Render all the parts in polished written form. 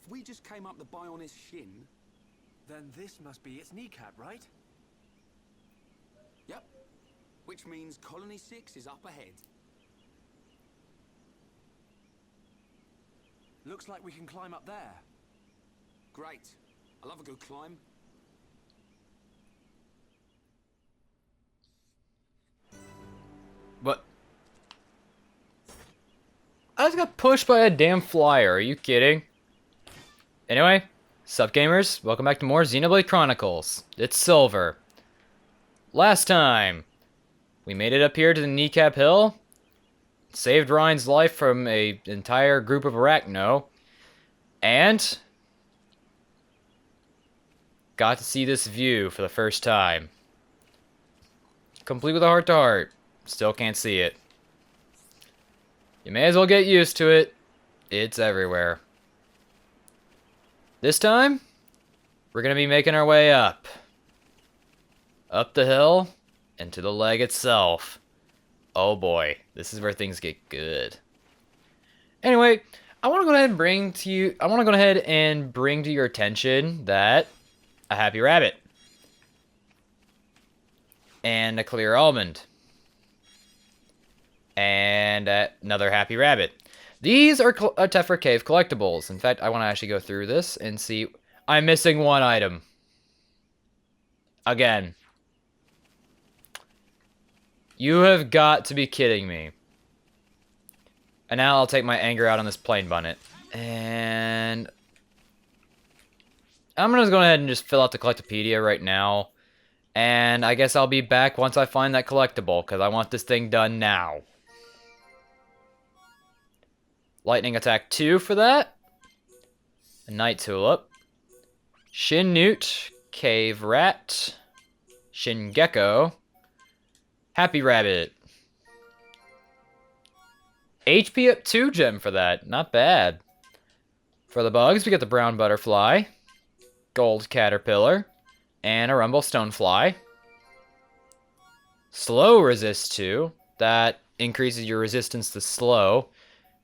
if we just came up the Bionis shin... Then this must be its kneecap, right? Yep. Which means Colony 6 is up ahead. Looks like we can climb up there. Great. I love a good climb. What? I just got pushed by a damn flyer. Are you kidding? Anyway, sup gamers? Welcome back to more Xenoblade Chronicles. It's Silver. Last time, we made it up here to the Kneecap Hill, saved Ryan's life from an entire group of Arachno, and got to see this view for the first time. Complete with a heart-to-heart. Still can't see it. You may as well get used to it. It's everywhere. This time, we're going to be making our way up. Up the hill and to the leg itself. Oh boy, this is where things get good. Anyway, I want to go ahead and bring to your attention that a happy rabbit and a clear almond and another happy rabbit. These are Tephra Cave collectibles. In fact, I want to actually go through this and see. I'm missing one item. Again. You have got to be kidding me. And now I'll take my anger out on this plain bunnet. And I'm going to go ahead and just fill out the Collectopedia right now. And I guess I'll be back once I find that collectible, because I want this thing done now. Lightning Attack 2 for that. A Night Tulip. Shin Newt. Cave Rat. Shin Gecko. Happy Rabbit. HP up 2 gem for that. Not bad. For the bugs, we get the Brown Butterfly. Gold Caterpillar. And a Rumble Stonefly. Slow Resist 2. That increases your resistance to slow.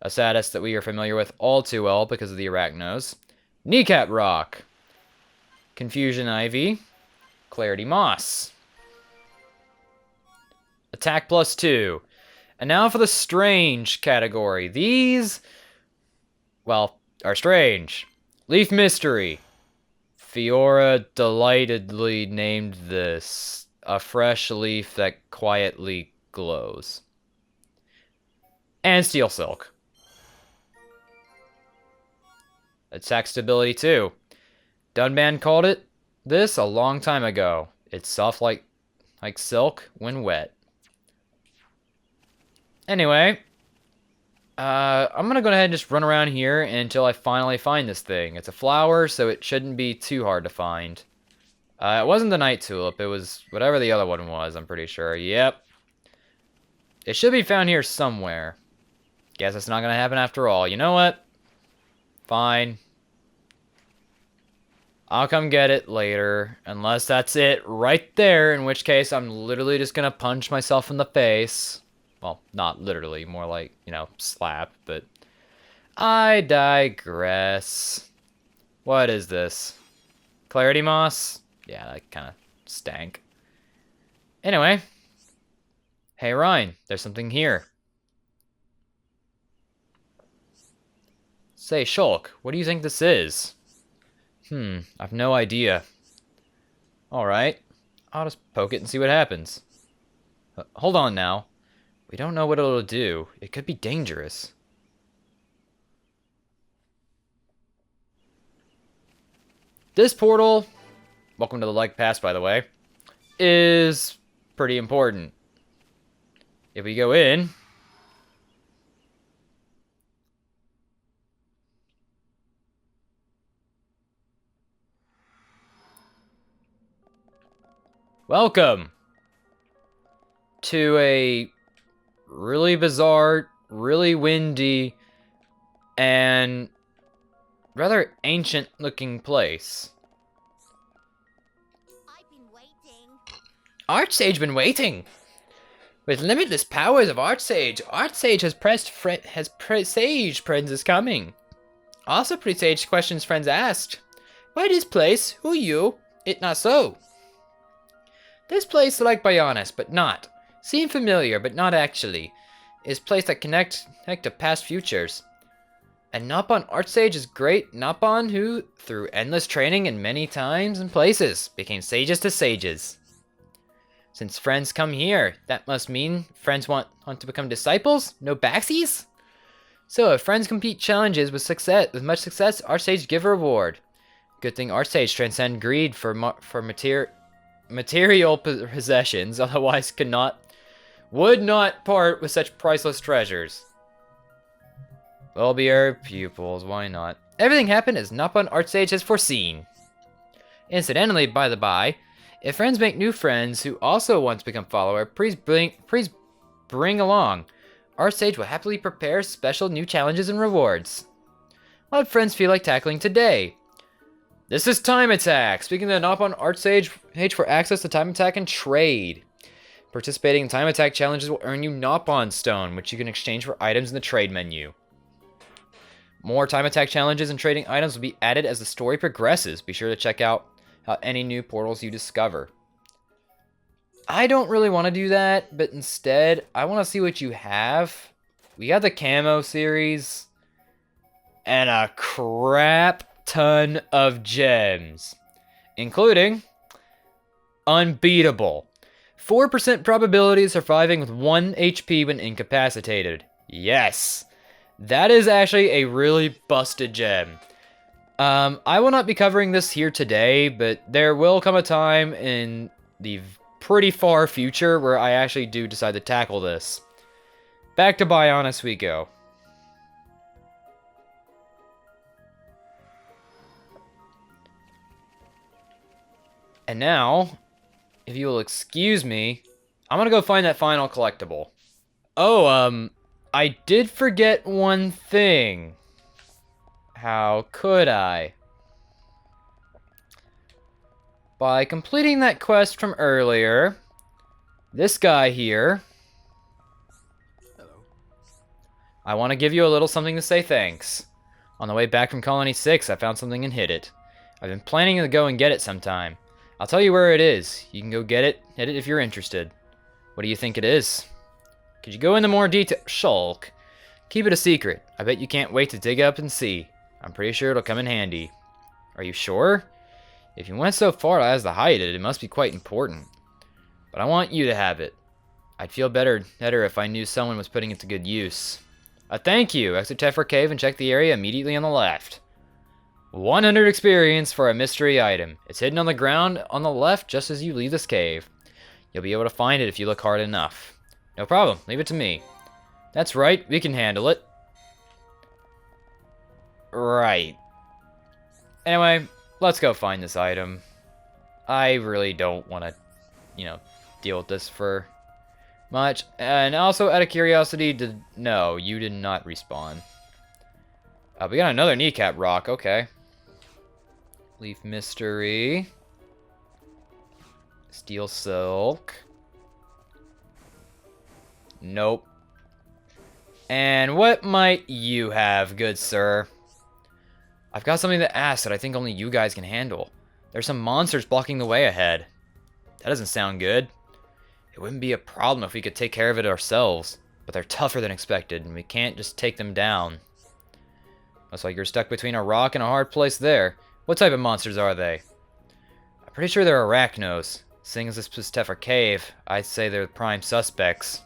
A status that we are familiar with all too well because of the Arachnos. Kneecap Rock. Confusion Ivy. Clarity Moss. Attack plus 2. And now for the strange category. These, well, are strange. Leaf Mystery. Fiora delightedly named this a fresh leaf that quietly glows. And Steel Silk. Attack stability 2. Dunban called it this a long time ago. It's soft like silk when wet. Anyway, I'm going to go ahead and just run around here until I finally find this thing. It's a flower, so it shouldn't be too hard to find. It wasn't the Night Tulip. It was whatever the other one was, I'm pretty sure. Yep. It should be found here somewhere. Guess it's not going to happen after all. You know what? Fine. I'll come get it later. Unless that's it right there, in which case I'm literally just going to punch myself in the face. Well, not literally, more like, you know, slap, but I digress. What is this? Clarity Moss? Yeah, that kind of stank. Anyway. Hey, Ryan, there's something here. Say, Shulk, what do you think this is? I've no idea. Alright, I'll just poke it and see what happens. Hold on now. We don't know what it'll do. It could be dangerous. This portal, welcome to the Like Pass, by the way, is pretty important. If we go in, welcome to a really bizarre, really windy, and rather ancient-looking place. I've been waiting. Archsage been waiting. With limitless powers of Archsage, Archsage has presaged Prince is coming. Also pretty sage questions friends asked. Why this place? Who you? It not so. This place like Bionis, but not. Seem familiar, but not actually. Is place that connect to past futures. And Nopon Artsage is great Nopon who, through endless training in many times and places, became sages to sages. Since friends come here, that must mean friends want to become disciples? No backsies? So if friends compete challenges with much success, Artsage give a reward. Good thing Artsage transcend greed for material possessions, otherwise would not part with such priceless treasures. We'll be our pupils, why not? Everything happened as Nopon Artsage has foreseen. Incidentally, by the by, if friends make new friends who also want to become follower, please bring along. Artsage will happily prepare special new challenges and rewards. What friends feel like tackling today? This is Time Attack! Speaking of the Nopon Artsage page for access to Time Attack and trade. Participating in Time Attack challenges will earn you Nopon Stone, which you can exchange for items in the trade menu. More Time Attack challenges and trading items will be added as the story progresses. Be sure to check out any new portals you discover. I don't really want to do that, but instead, I want to see what you have. We got the camo series, and a crap ton of gems, including Unbeatable. 4% probability of surviving with 1 HP when incapacitated. Yes! That is actually a really busted gem. I will not be covering this here today, but there will come a time in the pretty far future where I actually do decide to tackle this. Back to Bionis we go. And now, if you will excuse me, I'm gonna go find that final collectible. Oh, I did forget one thing. How could I? By completing that quest from earlier, this guy here, Hello. I want to give you a little something to say thanks. On the way back from Colony 6, I found something and hid it. I've been planning to go and get it sometime. I'll tell you where it is. You can go get it if you're interested. What do you think it is? Could you go into more detail? Shulk. Keep it a secret. I bet you can't wait to dig up and see. I'm pretty sure it'll come in handy. Are you sure? If you went so far as to hide it, it must be quite important. But I want you to have it. I'd feel better if I knew someone was putting it to good use. Thank you. Exit Tefra Cave and check the area immediately on the left. 100 experience for a mystery item. It's hidden on the ground on the left just as you leave this cave. You'll be able to find it if you look hard enough. No problem. Leave it to me. That's right. We can handle it. Right. Anyway, let's go find this item. I really don't want to, deal with this for much. And also, out of curiosity, no, you did not respawn. We got another kneecap rock. Okay. Leaf mystery. Steel silk. Nope. And what might you have, good sir? I've got something to ask that I think only you guys can handle. There's some monsters blocking the way ahead. That doesn't sound good. It wouldn't be a problem if we could take care of it ourselves, but they're tougher than expected, and we can't just take them down. Looks like you're stuck between a rock and a hard place there. What type of monsters are they? I'm pretty sure they're arachnos. Seeing as this is Tefra Cave, I'd say they're the prime suspects.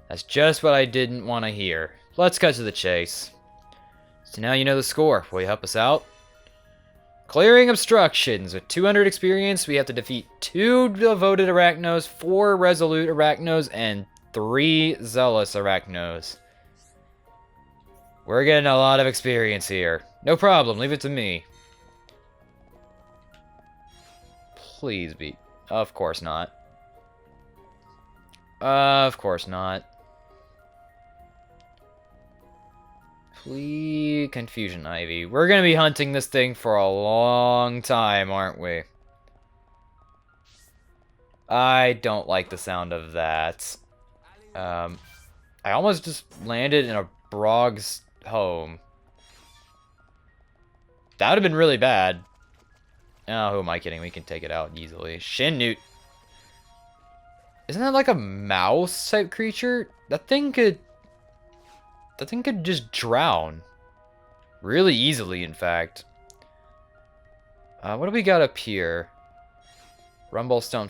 That's just what I didn't want to hear. Let's cut to the chase. So now you know the score. Will you help us out? Clearing obstructions. With 200 experience, we have to defeat 2 devoted arachnos, 4 resolute arachnos, and 3 zealous arachnos. We're getting a lot of experience here. No problem, leave it to me. Please be. Of course not. Of course not. Please, Confusion Ivy. We're gonna be hunting this thing for a long time, aren't we? I don't like the sound of that. I almost just landed in a Brog's home. That would have been really bad. Oh, who am I kidding? We can take it out easily. Shin-Newt. Isn't that like a mouse type creature? That thing could just drown. Really easily, in fact. What do we got up here? Rumblestone.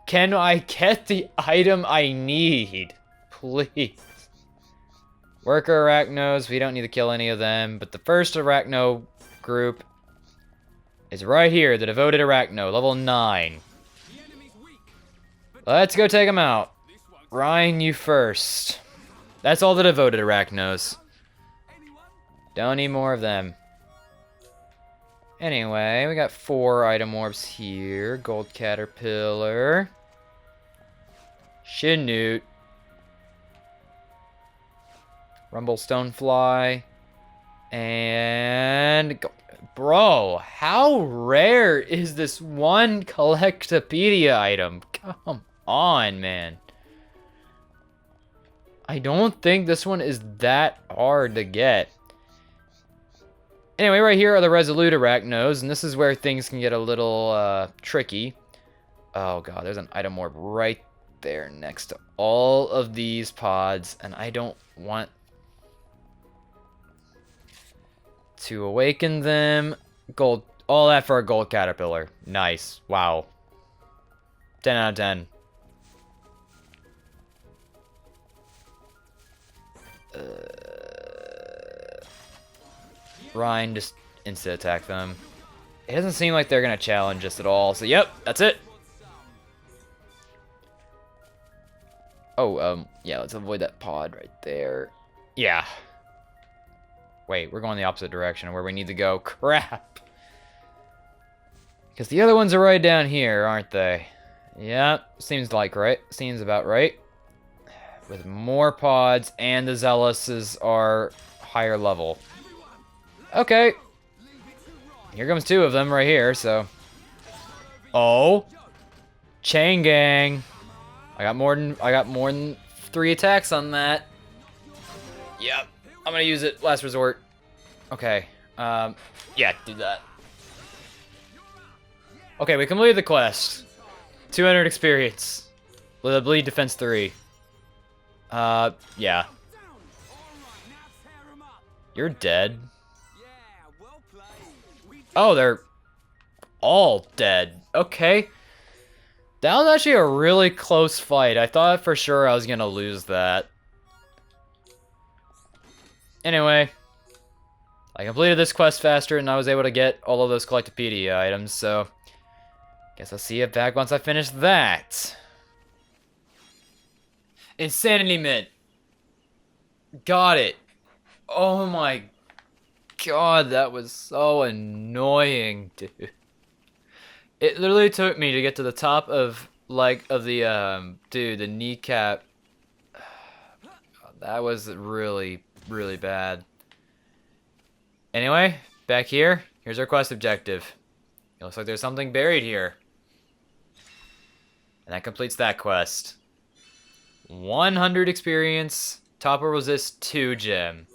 Can I get the item I need? Please. Worker Arachnos. We don't need to kill any of them. But the first Arachno group is right here. The Devoted Arachno. Level 9. Let's go take them out. Reyn, you first. That's all the Devoted Arachnos. Don't need more of them. Anyway, we got 4 item orbs here. Gold Caterpillar. Shin-Newt. Rumble Stonefly. And... Bro, how rare is this one Collectopedia item? Come on, man. I don't think this one is that hard to get. Anyway, right here are the Resolute Arachnos, and this is where things can get a little tricky. Oh god, there's an item orb right there next to all of these pods, and I don't want to awaken them. Gold, all that for a Gold Caterpillar. Nice. Wow. 10 out of 10. Reyn, just insta attack them. It doesn't seem like they're gonna challenge us at all, so yep, that's it. Oh, yeah, let's avoid that pod right there. Yeah. Wait, we're going the opposite direction where we need to go. Crap. Because the other ones are right down here, aren't they? Yep, seems like right. Seems about right. With more pods, and the Zealous are higher level. Okay. Here comes 2 of them right here, so. Oh. Chain gang. I got more than 3 attacks on that. Yep. I'm gonna use it last resort. Okay. Yeah, do that. Okay, we completed the quest. 200 experience. With a bleed defense 3. Yeah. You're dead. Oh, they're all dead. Okay. That was actually a really close fight. I thought for sure I was gonna lose that. Anyway. I completed this quest faster and I was able to get all of those Collectopedia items, so... Guess I'll see you back once I finish that. Insanity Mint. Got it. Oh my god, that was so annoying, dude. It literally took me to get to the top of, like, dude, the kneecap. That was really, really bad. Anyway, back here, here's our quest objective. It looks like there's something buried here. And that completes that quest. 100 experience, Topper Resist 2 gem.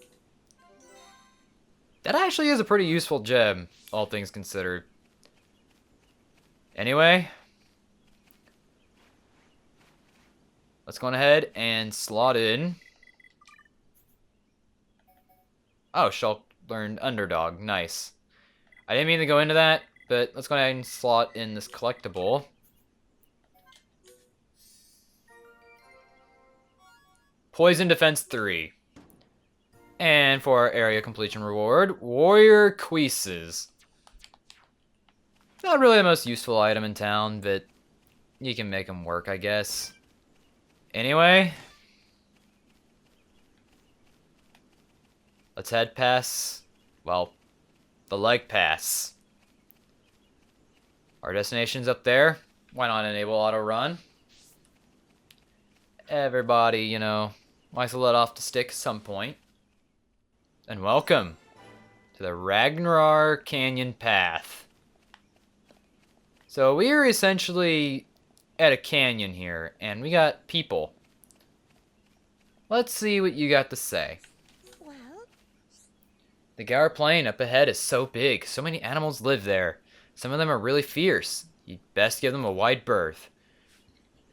That actually is a pretty useful gem, all things considered. Anyway, let's go ahead and slot in. Oh, Shulk learned Underdog. Nice. I didn't mean to go into that, but let's go ahead and slot in this collectible. Poison Defense 3. And for our area completion reward, Warrior Cuisses. Not really the most useful item in town, but you can make them work, I guess. Anyway, let's head past, well, the Leg Pass. Our destination's up there. Why not enable auto run? Everybody, you know, likes to let off the stick at some point. And welcome to the Ragnar Canyon Path. So we are essentially at a canyon here, and we got people. Let's see what you got to say. Well, The Gower Plain up ahead is so big. So many animals live there. Some of them are really fierce. You best give them a wide berth.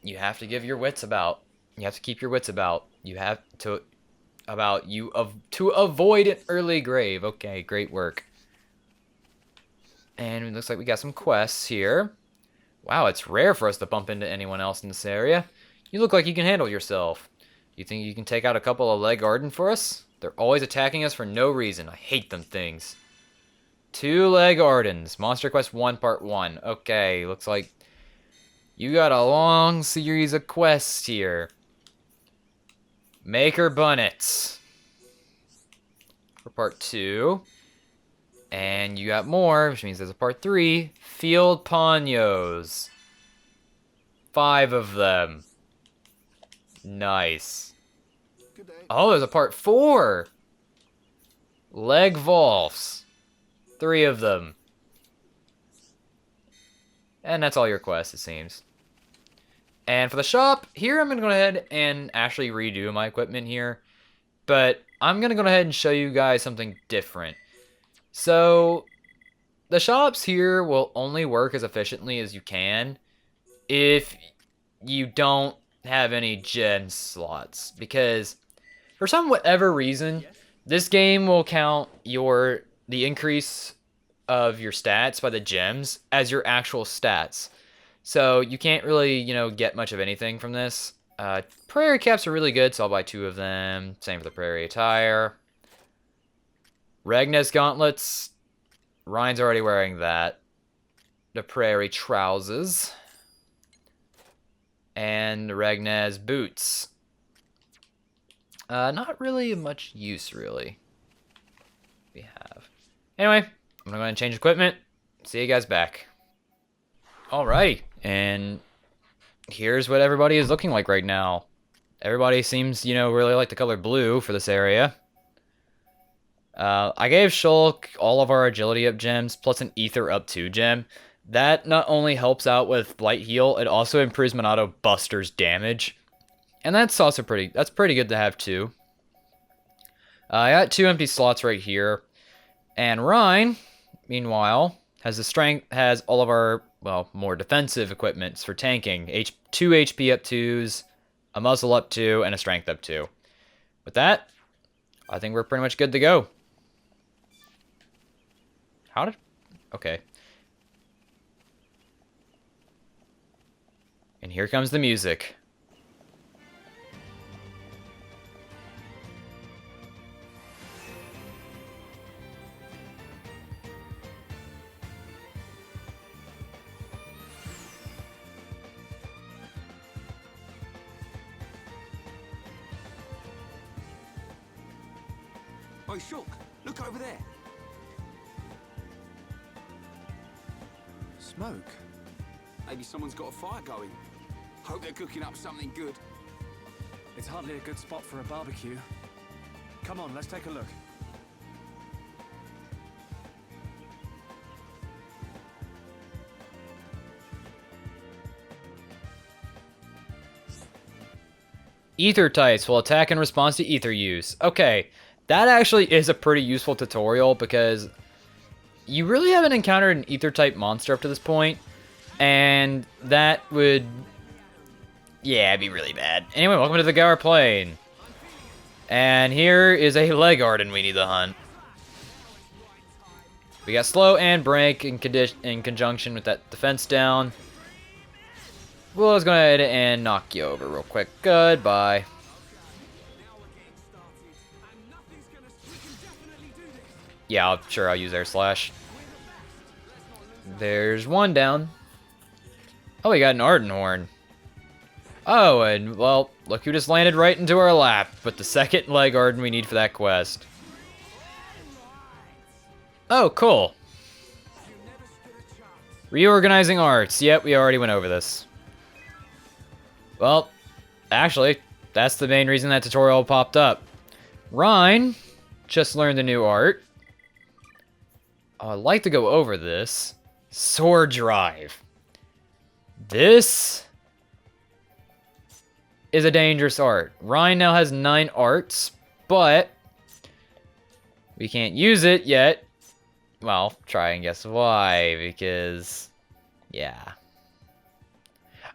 You have to give your wits about. You have to keep your wits about. You have to to avoid an early grave. Okay, great work. And it looks like we got some quests here. Wow, it's rare for us to bump into anyone else in this area. You look like you can handle yourself. You think you can take out a couple of leg Arden for us? They're always attacking us for no reason. I hate them things. 2 leg Ardens. Monster Quest 1 Part 1. Okay, looks like you got a long series of quests here. Maker Bunnets for Part 2. And you got more, which means there's a Part 3. Field Panyos. 5 of them. Nice. Good day. Oh, there's a Part 4. Leg Volfs. 3 of them. And that's all your quests, it seems. And for the shop, here I'm going to go ahead and actually redo my equipment here. But I'm going to go ahead and show you guys something different. So, the shops here will only work as efficiently as you can if you don't have any gem slots. Because, for some whatever reason, this game will count the increase of your stats by the gems as your actual stats. So you can't really, get much of anything from this. Prairie caps are really good, so I'll buy 2 of them. Same for the prairie attire. Regnus gauntlets. Ryan's already wearing that. The prairie trousers. And the Regnez boots. Not really much use, really. We have. Anyway, I'm gonna go ahead and change equipment. See you guys back. Alright, and here's what everybody is looking like right now. Everybody seems, really like the color blue for this area. I gave Shulk all of our agility up gems, plus an ether up 2 gem. That not only helps out with light heal, it also improves Monado Buster's damage. And that's also pretty good to have too. I got 2 empty slots right here. And Reyn, meanwhile, has all of our, more defensive equipments for tanking. 2 HP up 2s, a muzzle up 2, and a strength up 2. With that, I think we're pretty much good to go. Okay. And here comes the music. Oi, Shulk, look over there. Smoke? Maybe someone's got a fire going. Hope they're cooking up something good. It's hardly a good spot for a barbecue. Come on, let's take a look. Ether types will attack in response to ether use. Okay, that actually is a pretty useful tutorial because you really haven't encountered an ether type monster up to this point, and that would, it'd be really bad. Anyway, welcome to the Gower Plain. And here is a leg Arden we need to hunt. We got slow and break in conjunction with that defense down. Well, let's go ahead and knock you over real quick. Goodbye. Yeah, sure, I'll use Air Slash. There's one down. Oh, we got an Arden Horn. Oh, and, well, look who just landed right into our lap with the second leg Arden we need for that quest. Oh, cool. Reorganizing arts. Yep, we already went over this. Well, actually, that's the main reason that tutorial popped up. Reyn just learned a new art. Oh, I'd like to go over this. Sword Drive. This is a dangerous art. Reyn now has 9 arts, but... We can't use it yet. Well, try and guess why, because... yeah.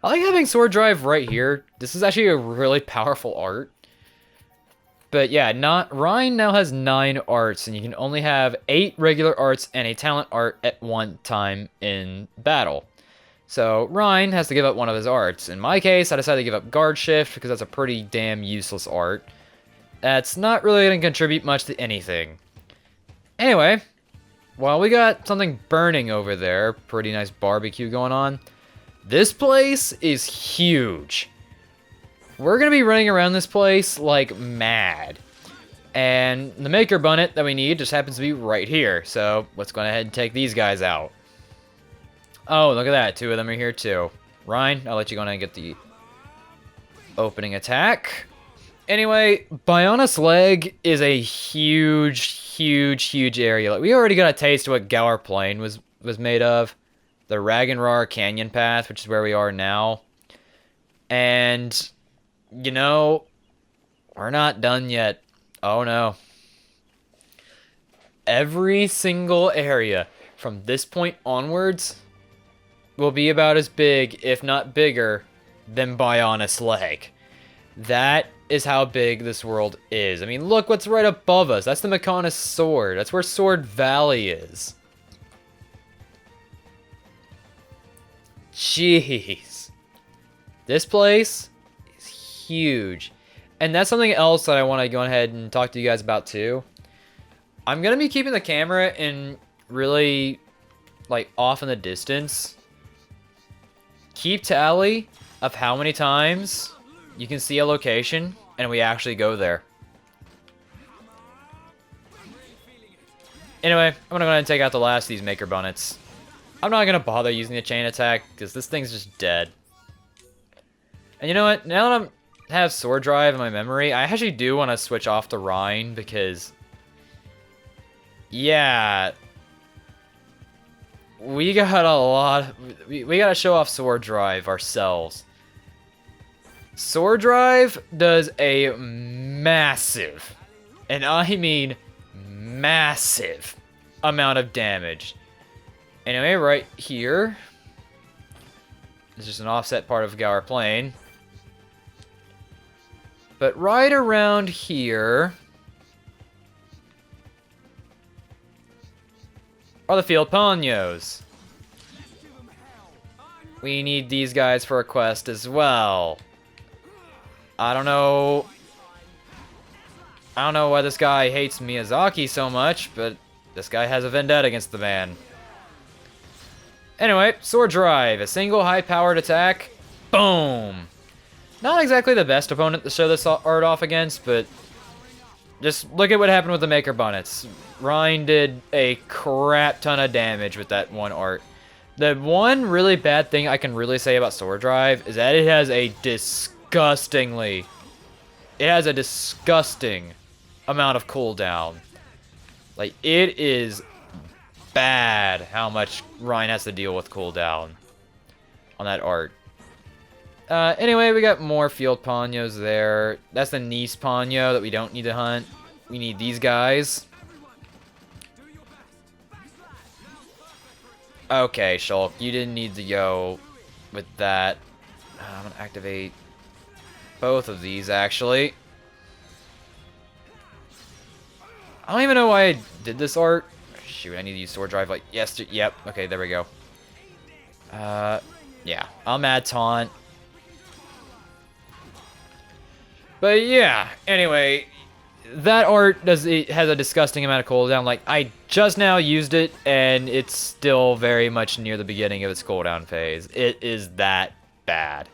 I like having Sword Drive right here. This is actually a really powerful art. But yeah, Reyn now has 9 arts, and you can only have 8 regular arts and a talent art at one time in battle. So Reyn has to give up one of his arts. In my case, I decided to give up Guard Shift because that's a pretty damn useless art. That's not really going to contribute much to anything. Anyway, while we got something burning over there, pretty nice barbecue going on, this place is huge. We're going to be running around this place like mad. And the Maker Bunnet that we need just happens to be right here. So let's go ahead and take these guys out. Oh, look at that. 2 of them are here too. Reyn, I'll let you go ahead and get the opening attack. Anyway, Bionis Leg is a huge area. Like, we already got a taste of what Gower Plain was made of. The Raggenrar Canyon Path, which is where we are now. And, you know, we're not done yet. Oh no. Every single area from this point onwards will be about as big, if not bigger, than Bionis Leg. That is how big this world is. I mean, look what's right above us. That's the Mechonis Sword. That's where Sword Valley is. Jeez. This place is huge. And that's something else that I want to go ahead and talk to you guys about too. I'm going to be keeping the camera in really, like, off in the distance. Keep tally of how many times you can see a location and we actually go there. Anyway, I'm going to go ahead and take out the last of these Maker Bunnets. I'm not going to bother using the chain attack because this thing's just dead. And you know what? Now that I have Sword Drive in my memory, I actually do want to switch off to Reyn because... yeah... we got a lot... we got to show off Sword Drive ourselves. Sword Drive does a massive, and I mean massive, amount of damage. Anyway, right here is just an offset part of Gower Plain. But right around here are the Field Ponios. We need these guys for a quest as well. I don't know why this guy hates Miyazaki so much, but this guy has a vendetta against the man. Anyway, Sword Drive, a single high-powered attack. Boom! Not exactly the best opponent to show this art off against, but just look at what happened with the Maker Bunnets. Reyn did a crap ton of damage with that one art. The one really bad thing I can really say about Sword Drive is that it has a disgusting amount of cooldown. Like, it is bad how much Reyn has to deal with cooldown on that art. Anyway, we got more Field Ponios there. That's the Nice Ponyo that we don't need to hunt. We need these guys. Okay, Shulk, you didn't need to go with that. I'm gonna activate both of these, actually. I don't even know why I did this art. Shoot, I need to use Sword Drive like yesterday. Yep, okay, there we go. Yeah, I'll Mad Taunt. But yeah, anyway, that art has a disgusting amount of cooldown. Like, I just now used it, and it's still very much near the beginning of its cooldown phase. It is that bad.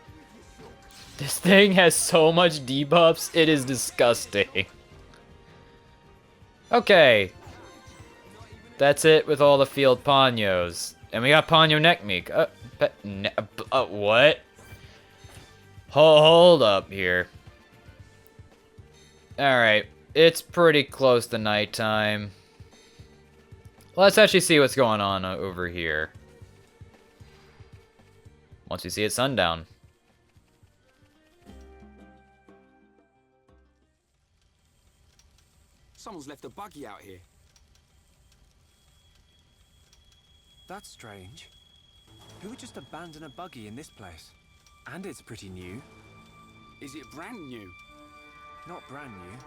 This thing has so much debuffs, it is disgusting. Okay. That's it with all the Field Ponios. And we got Ponyo Neckmeek. What? Hold up here. Alright, it's pretty close to nighttime. Let's actually see what's going on over here. Once we see it sundown. Someone's left a buggy out here. That's strange. Who would just abandon a buggy in this place? And it's pretty new. Is it brand new? Not brand new,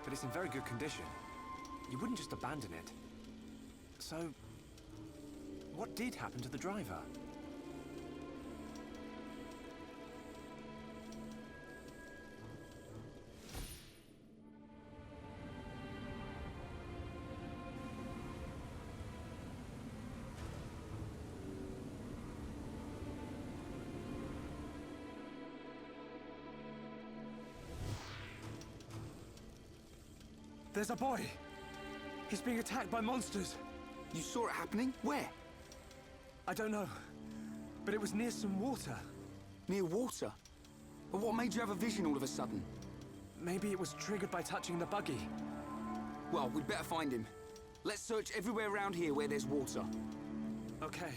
but it's in very good condition. You wouldn't just abandon it. So, what did happen to the driver? There's a boy! He's being attacked by monsters! You saw it happening? Where? I don't know, but it was near some water. Near water? But what made you have a vision all of a sudden? Maybe it was triggered by touching the buggy. Well, we'd better find him. Let's search everywhere around here where there's water. Okay.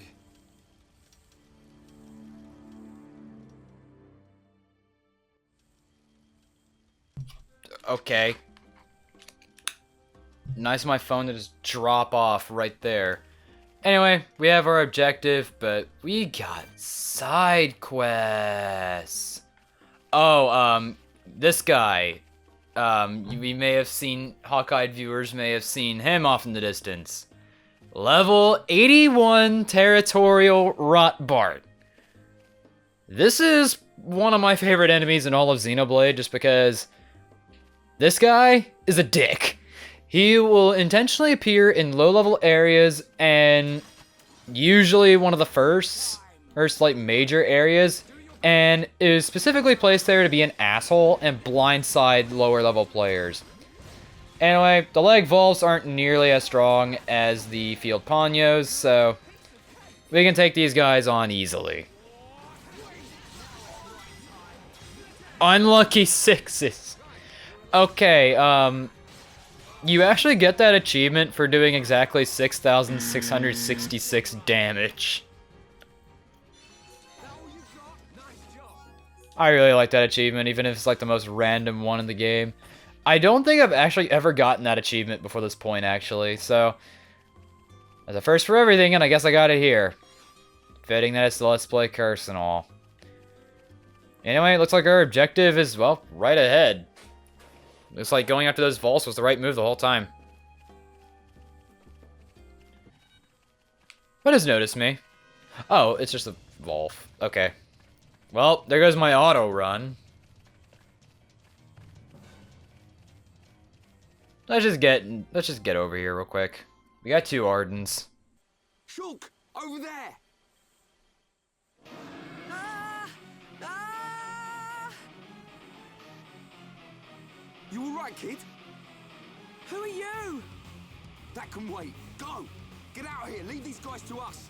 Okay. Nice of my phone to just drop off right there. Anyway, we have our objective, but we got side quests. Oh, this guy. We may have seen, hawk-eyed viewers may have seen him off in the distance. Level 81 Territorial Rotbart. This is one of my favorite enemies in all of Xenoblade, just because this guy is a dick. He will intentionally appear in low-level areas and usually one of the first like major areas, and is specifically placed there to be an asshole and blindside lower-level players. Anyway, the leg volts aren't nearly as strong as the field Panyos, so we can take these guys on easily. Unlucky sixes. Okay, you actually get that achievement for doing exactly 6,666 damage. I really like that achievement, even if it's like the most random one in the game. I don't think I've actually ever gotten that achievement before this point, actually, so that's a first for everything, and I guess I got it here. Fitting that it's the Let's Play curse and all. Anyway, it looks like our objective is, well, right ahead. Looks like going after those vaults was the right move the whole time. What has noticed me? Oh, it's just a vault. Okay. Well, there goes my auto run. Let's just get over here real quick. We got 2 Ardens. Shulk, over there! You alright, kid? Who are you? That can wait. Go! Get out of here. Leave these guys to us.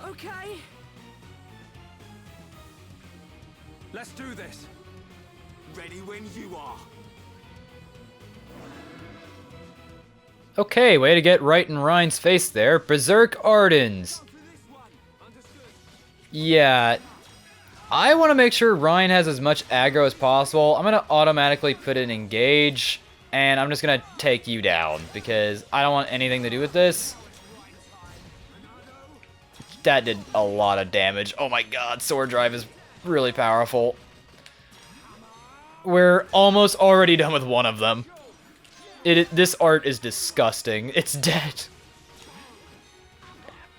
Okay. Let's do this. Ready when you are. Okay, way to get right in Ryan's face there. Berserk Ardens. Yeah. I want to make sure Ryan has as much aggro as possible. I'm going to automatically put in engage, and I'm just going to take you down, because I don't want anything to do with this. That did a lot of damage. Oh my god, Sword Drive is really powerful. We're almost already done with one of them. This art is disgusting. It's dead.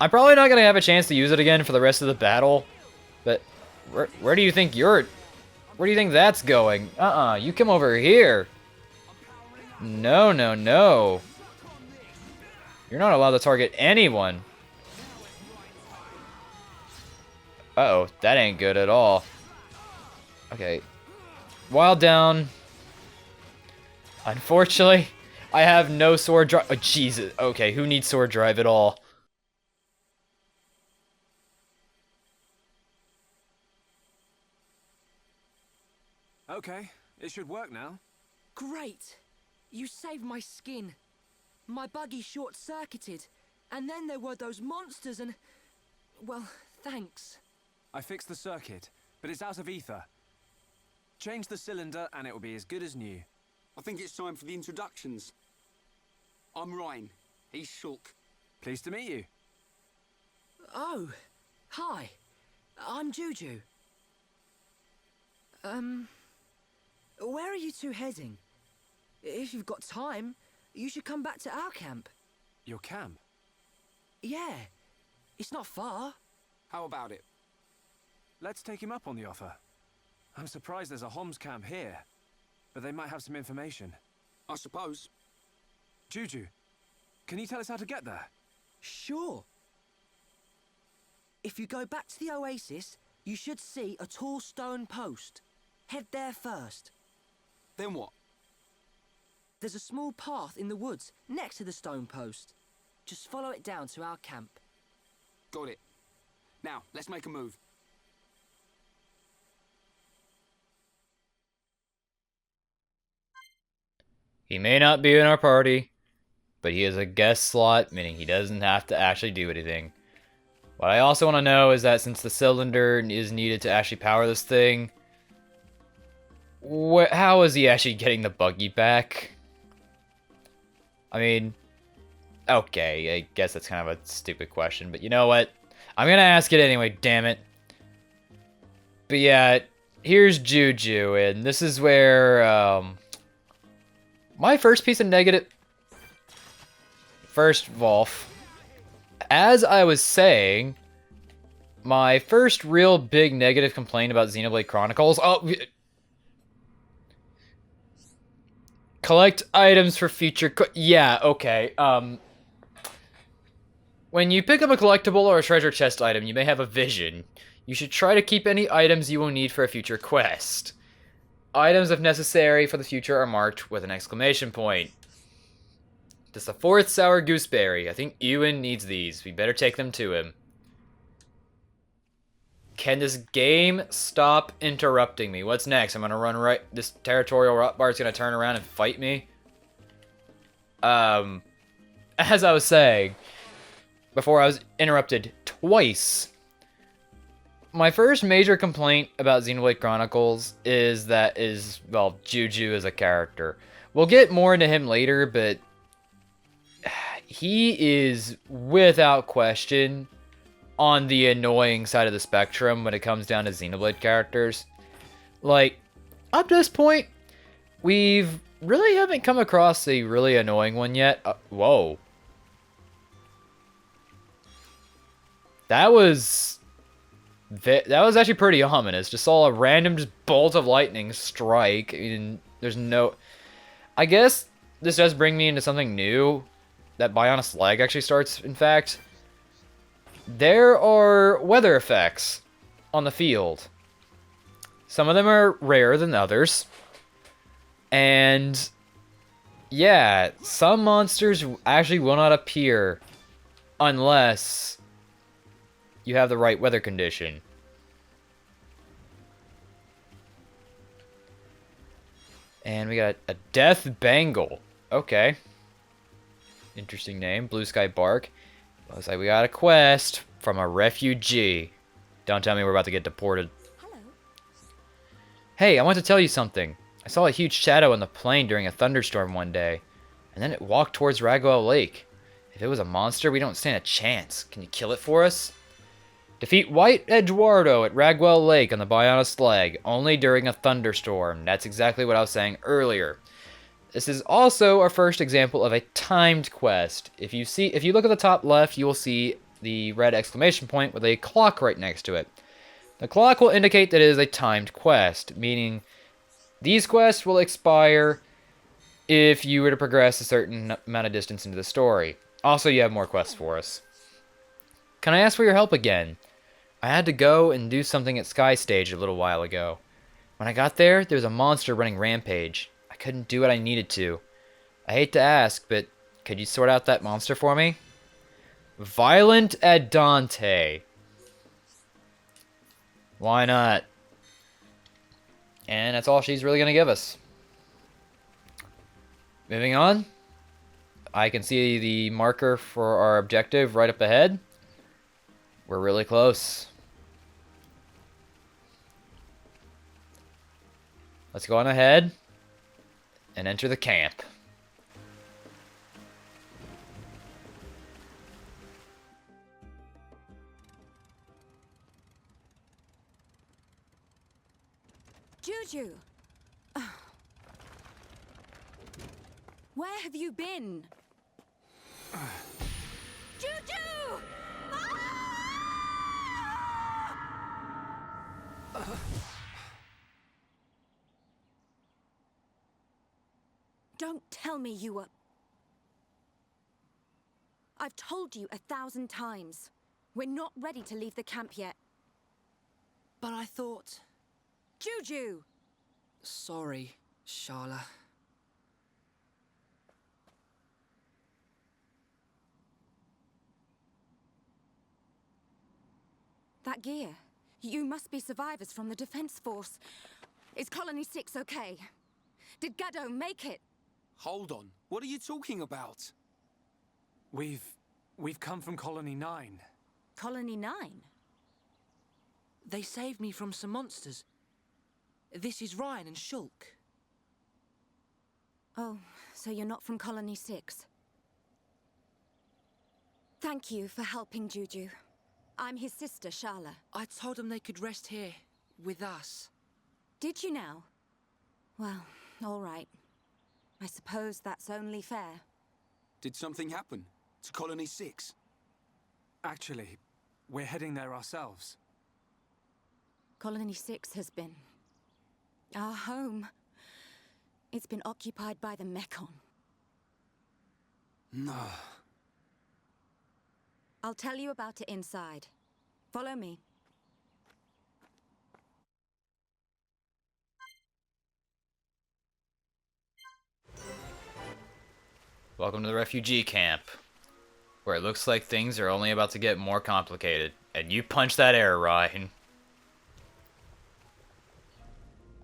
I'm probably not going to have a chance to use it again for the rest of the battle, but where do you think where do you think that's going? You come over here. No, no, no. You're not allowed to target anyone. Uh-oh, that ain't good at all. Okay. Wild down. Unfortunately, I have no sword drive. Oh, Jesus. Okay, who needs sword drive at all? Okay, it should work now. Great. You saved my skin. My buggy short-circuited. And then there were those monsters and... Well, thanks. I fixed the circuit, but it's out of ether. Change the cylinder and it will be as good as new. I think it's time for the introductions. I'm Ryan. He's Shulk. Pleased to meet you. Oh, hi. I'm Juju. Where are you two heading? If you've got time, you should come back to our camp. Your camp? Yeah, it's not far. How about it? Let's take him up on the offer. I'm surprised there's a Homs camp here, but they might have some information. I suppose. Juju, can you tell us how to get there? Sure. If you go back to the oasis, you should see a tall stone post. Head there first. Then what? There's a small path in the woods next to the stone post. Just follow it down to our camp. Got it. Now, let's make a move. He may not be in our party, but he is a guest slot, meaning he doesn't have to actually do anything. What I also want to know is that since the cylinder is needed to actually power this thing, how is he actually getting the buggy back? I mean, okay, I guess that's kind of a stupid question, but you know what? I'm gonna ask it anyway, damn it. But yeah, here's Juju, and this is where, my first piece of negative... First, Wolf. As I was saying, my first real big negative complaint about Xenoblade Chronicles... Oh... Collect items for future... Yeah, okay, when you pick up a collectible or a treasure chest item, you may have a vision. You should try to keep any items you will need for a future quest. Items, if necessary, for the future are marked with an exclamation point. This is the 4th sour gooseberry. I think Ewan needs these. We better take them to him. Can this game stop interrupting me? What's next? I'm gonna run right... This Territorial Rotbart's gonna turn around and fight me? As I was saying, before I was interrupted twice, my first major complaint about Xenoblade Chronicles is that well, Juju as a character. We'll get more into him later, but he is, without question, on the annoying side of the spectrum when it comes down to Xenoblade characters. Like, up to this point, we've really haven't come across a really annoying one yet. Whoa. That was actually pretty ominous. Just saw a random bolt of lightning strike. I mean, there's no... I guess this does bring me into something new. That Bionis lag actually starts, in fact. There are weather effects on the field. Some of them are rarer than others. And... yeah, some monsters actually will not appear unless you have the right weather condition. And we got a death bangle. Okay. Interesting name. Blue Sky Bark. Looks like we got a quest from a refugee. Don't tell me we're about to get deported. Hello. Hey, I want to tell you something. I saw a huge shadow on the plain during a thunderstorm one day. And then it walked towards Ragwell Lake. If it was a monster, we don't stand a chance. Can you kill it for us? Defeat White Eduardo at Ragwell Lake on the Bionis slag, only during a thunderstorm. That's exactly what I was saying earlier. This is also our first example of a timed quest. If you look at the top left, you will see the red exclamation point with a clock right next to it. The clock will indicate that it is a timed quest, meaning these quests will expire if you were to progress a certain amount of distance into the story. Also, you have more quests for us. Can I ask for your help again? I had to go and do something at Sky Stage a little while ago. When I got there was a monster running rampage. I couldn't do what I needed to. I hate to ask, but could you sort out that monster for me? Violent Adante. Why not? And that's all she's really going to give us. Moving on. I can see the marker for our objective right up ahead. We're really close. Let's go on ahead and enter the camp. Juju! Where have you been? Juju! Don't tell me you were... I've told you 1,000 times. We're not ready to leave the camp yet. But I thought... Juju! Sorry, Sharla. That gear. You must be survivors from the Defense Force. Is Colony 6 okay? Did Gaddo make it? Hold on. What are you talking about? We've come from Colony 9. Colony 9? They saved me from some monsters. This is Reyn and Shulk. Oh, so you're not from Colony 6. Thank you for helping Juju. I'm his sister, Sharla. I told them they could rest here, with us. Did you now? Well, all right. I suppose that's only fair. Did something happen to Colony 6? Actually, we're heading there ourselves. Colony 6 has been... our home. It's been occupied by the Mechon. No. I'll tell you about it inside. Follow me. Welcome to the refugee camp, where it looks like things are only about to get more complicated. And you punch that air, Reyn.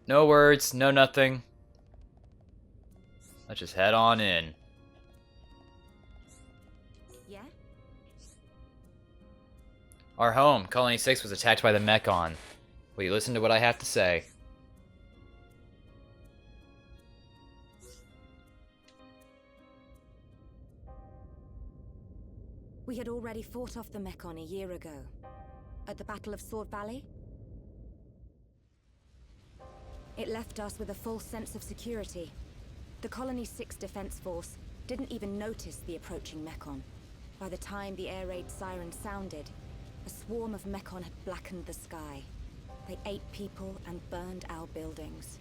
No words, no nothing. Let's just head on in. Yeah? Our home, Colony 6, was attacked by the Mechon. Will you listen to what I have to say? We had already fought off the Mechon a year ago. At the Battle of Sword Valley. It left us with a false sense of security. The Colony 6 Defense Force didn't even notice the approaching Mechon. By the time the air raid siren sounded, a swarm of Mechon had blackened the sky. They ate people and burned our buildings.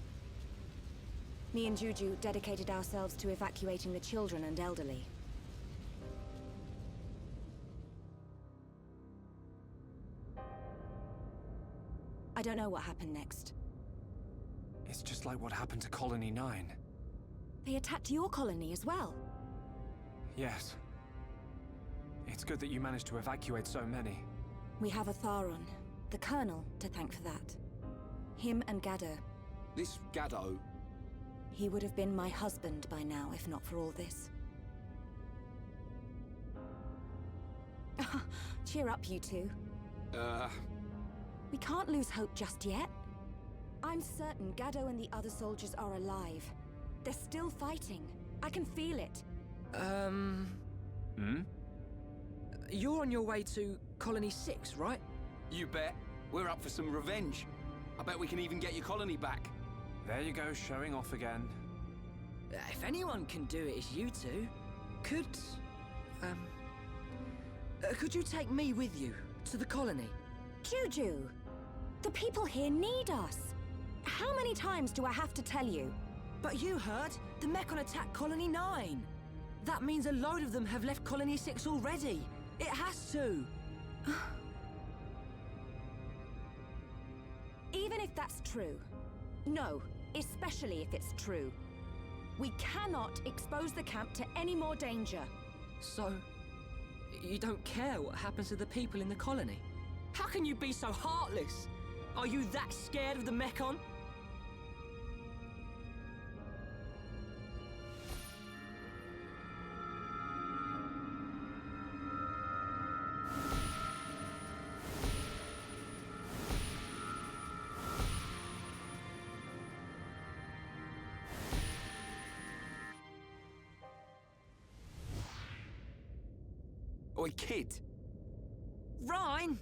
Me and Juju dedicated ourselves to evacuating the children and elderly. I don't know what happened next. It's just like what happened to Colony 9. They attacked your colony as well. Yes. It's good that you managed to evacuate so many. We have a Tharon, the Colonel, to thank for that. Him and Gaddo. This Gaddo... He would have been my husband by now, if not for all this. Cheer up, you two. We can't lose hope just yet. I'm certain Gaddo and the other soldiers are alive. They're still fighting. I can feel it. You're on your way to Colony 6, right? You bet. We're up for some revenge. I bet we can even get your colony back. There you go, showing off again. If anyone can do it, it's you two. Could you take me with you to the colony? Juju! The people here need us. How many times do I have to tell you? But you heard! The Mechon attacked Colony 9! That means a load of them have left Colony 6 already! It has to! Even if that's true. No, especially if it's true. We cannot expose the camp to any more danger. So, you don't care what happens to the people in the colony? How can you be so heartless? Are you that scared of the Mechon? Oi, kid. Reyn!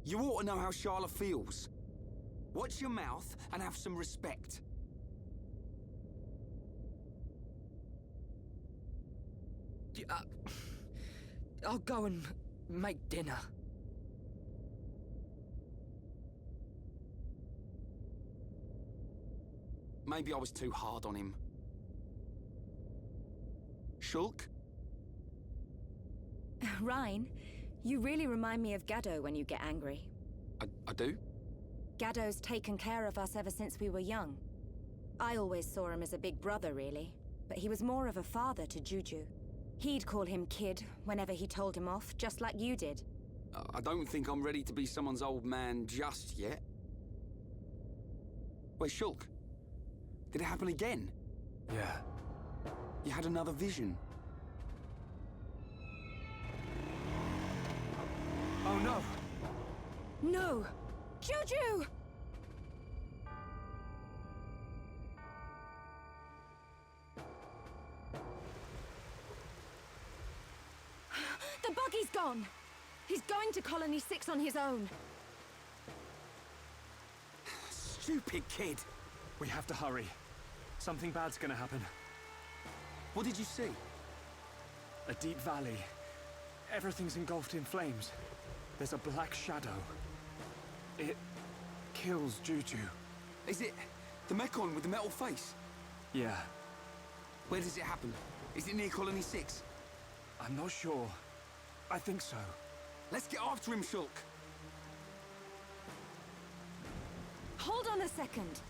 You ought to know how Sharla feels. Watch your mouth and have some respect. Yeah, I'll go and make dinner. Maybe I was too hard on him. Shulk? Reyn, you really remind me of Gaddo when you get angry. I do? Gaddo's taken care of us ever since we were young. I always saw him as a big brother, really, but he was more of a father to Juju. He'd call him kid whenever he told him off, just like you did. I don't think I'm ready to be someone's old man just yet. Wait, Shulk? Did it happen again? Yeah. You had another vision? Oh no! No! Juju! The buggy's gone! He's going to Colony 6 on his own. Stupid kid! We have to hurry. Something bad's gonna happen. What did you see? A deep valley. Everything's engulfed in flames. There's a black shadow. It kills Juju. Is it the Mekon with the metal face? Yeah, Where does it happen? Is it near Colony 6? I'm not sure. I think so. Let's get after him, Shulk. Hold on a second.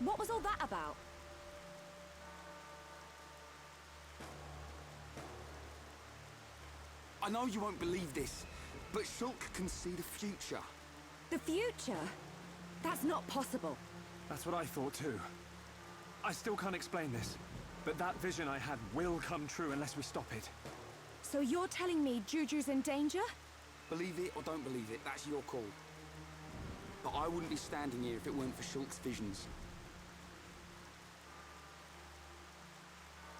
What was all that about? I know you won't believe this, but Shulk can see the future. The future? That's not possible. That's what I thought too. I still can't explain this, but that vision I had will come true unless we stop it. So you're telling me Juju's in danger? Believe it or don't believe it, that's your call. But I wouldn't be standing here if it weren't for Shulk's visions.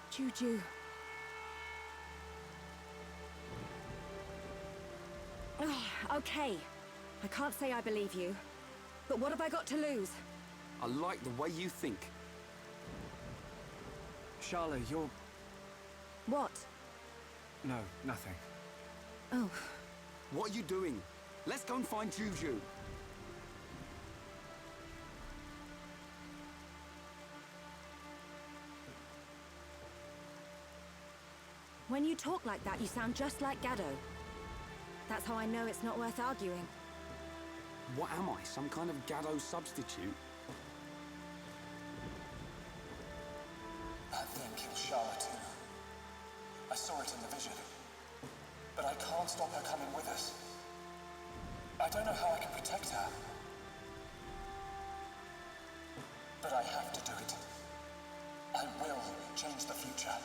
Juju. Okay. I can't say I believe you. But what have I got to lose? I like the way you think. Charlotte, you're... What? No, nothing. Oh. What are you doing? Let's go and find Juju. When you talk like that, you sound just like Gaddo. That's how I know it's not worth arguing. What am I, some kind of Gaddo substitute? That thing killed Charlotte too. I saw it in the vision. But I can't stop her coming with us. I don't know how I can protect her. But I have to do it. I will change the future.